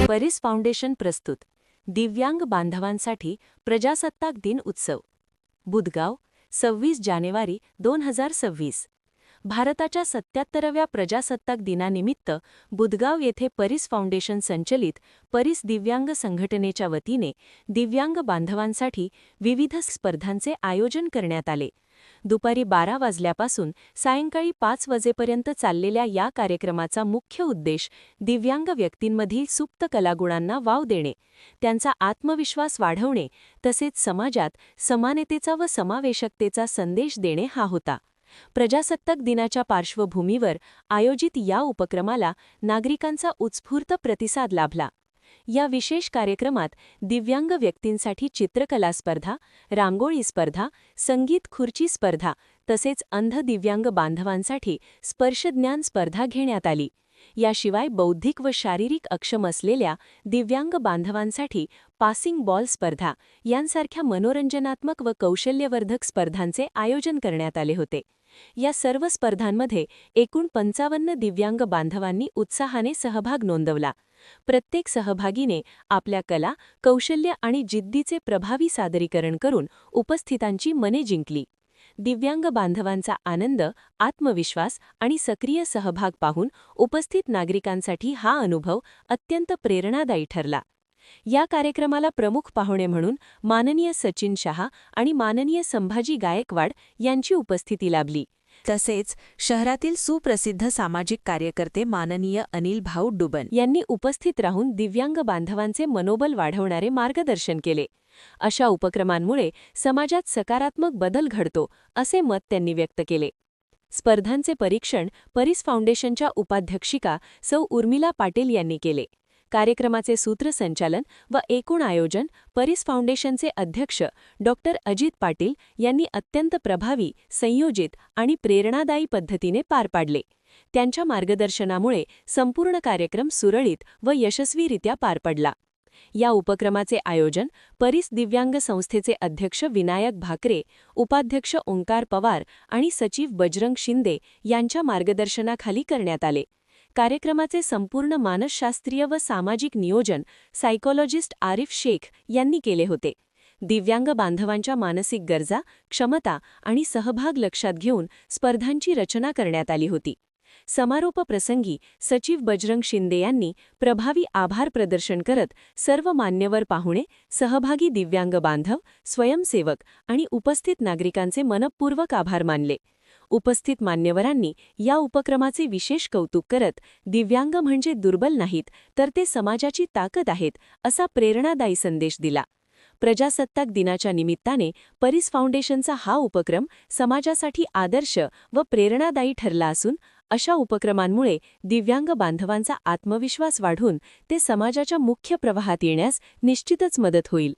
परिस फाउंडेशन प्रस्तुत दिव्यांग बांधवांसाठी प्रजासत्ताक दिन उत्सव बुधगाव 26 जानेवारी 2026 भारताच्या 77व्या प्रजासत्ताक दिनानिमित्त बुधगाव येथे परिस फाउंडेशन संचलित परिस दिव्यांग संघटनेच्या वतीने दिव्यांग बांधवांसाठी विविध स्पर्धांचे आयोजन करण्यात आले। दुपारी 12 वाजल्यापासून सायंकाळी 5 वाजेपर्यंत चाललेल्या या कार्यक्रमाचा मुख्य उद्देश दिव्यांग व्यक्तींमधील सुप्त कलागुणांना वाव देणे, त्यांचा आत्मविश्वास वाढवणे तसेच समाजात समानतेचा व समावेशकतेचा संदेश देणे हा होता। प्रजासत्ताक दिनाच्या पार्श्वभूमीवर आयोजित या उपक्रमाला नागरिकांचा उत्स्फूर्त प्रतिसाद लाभला। या विशेष कार्यक्रमात दिव्यांग व्यक्तींसाठी चित्रकला स्पर्धा, रांगोळी स्पर्धा, संगीत खुर्ची स्पर्धा तसेच अंध दिव्यांग बांधवांसाठी स्पर्शज्ञान स्पर्धा घेण्यात आली। याशिवाय बौद्धिक व शारीरिक अक्षम असलेल्या दिव्यांग बांधवांसाठी पासिंग बॉल स्पर्धा यांसारख्या मनोरंजनात्मक व कौशल्यवर्धक स्पर्धांचे आयोजन करण्यात आले होते। या सर्व स्पर्धांमध्ये एकूण 55 दिव्यांग बांधवांनी उत्साहाने सहभाग नोंदवला। प्रत्येक सहभागीने आपल्या कला, कौशल्य आणि जिद्दीचे प्रभावी सादरीकरण करून उपस्थितांची मने जिंकली। दिव्यांग बांधवांचा आनंद, आत्मविश्वास आणि सक्रिय सहभाग पाहून उपस्थित नागरिकांसाठी हा अनुभव अत्यंत प्रेरणादायी ठरला। या कार्यक्रमाला प्रमुख पाहुणे म्हणून माननीय सचिन शहा आणि माननीय संभाजी गायकवाड यांची उपस्थिती लाभली। तसेच शहरातील सुप्रसिद्ध सामाजिक कार्यकर्ते माननीय अनिल भाऊ डुबन यांनी उपस्थित राहून दिव्यांग बांधवांचे मनोबल वाढवणारे मार्गदर्शन केले। अशा उपक्रमांमुळे समाजात सकारात्मक बदल घडतो असे मत त्यांनी व्यक्त केले। स्पर्धांचे परीक्षण परिस फाउंडेशनच्या उपाध्यक्षिका सौ उर्मिला पाटील यांनी केले। कार्यक्रमाचे सूत्रसंचालन व एकूण आयोजन परिस फाउंडेशनचे अध्यक्ष डॉक्टर अजित पाटील यांनी अत्यंत प्रभावी, संयोजित आणि प्रेरणादायी पद्धतीने पार पाडले। त्यांच्या मार्गदर्शनामुळे संपूर्ण कार्यक्रम सुरळीत व यशस्वीरित्या पार पडला। या उपक्रमाचे आयोजन परिस दिव्यांग संस्थेचे अध्यक्ष विनायक भाकरे, उपाध्यक्ष ओंकार पवार आणि सचिव बजरंग शिंदे यांच्या मार्गदर्शनाखाली करण्यात आले। कार्यक्रमाचे संपूर्ण मानसशास्त्रीय व सामाजिक नियोजन सायकोलॉजिस्ट आरिफ शेख यांनी केले होते। दिव्यांग बांधवांच्या मानसिक गरजा, क्षमता आणि सहभाग लक्षात घेऊन स्पर्धांची रचना करण्यात आली होती। समारोप प्रसंगी सचिव बजरंग शिंदे यांनी प्रभावी आभार प्रदर्शन करत सर्व मान्यवर पाहुणे, सहभागी दिव्यांग बांधव, स्वयंसेवक आणि उपस्थित नागरिकांचे मनःपूर्वक आभार मानले। उपस्थित मान्यवरांनी या उपक्रमाचे विशेष कौतुक करत दिव्यांग म्हणजे दुर्बल नाहीत तर ते समाजाची ताकद आहेत असा प्रेरणादायी संदेश दिला। प्रजासत्ताक दिनाच्या निमित्ताने परिस फाउंडेशनचा हा उपक्रम समाजासाठी आदर्श व प्रेरणादायी ठरला असून अशा उपक्रमांमुळे दिव्यांग बांधवांचा आत्मविश्वास वाढून ते समाजाच्या मुख्य प्रवाहात येण्यास निश्चितच मदत होईल।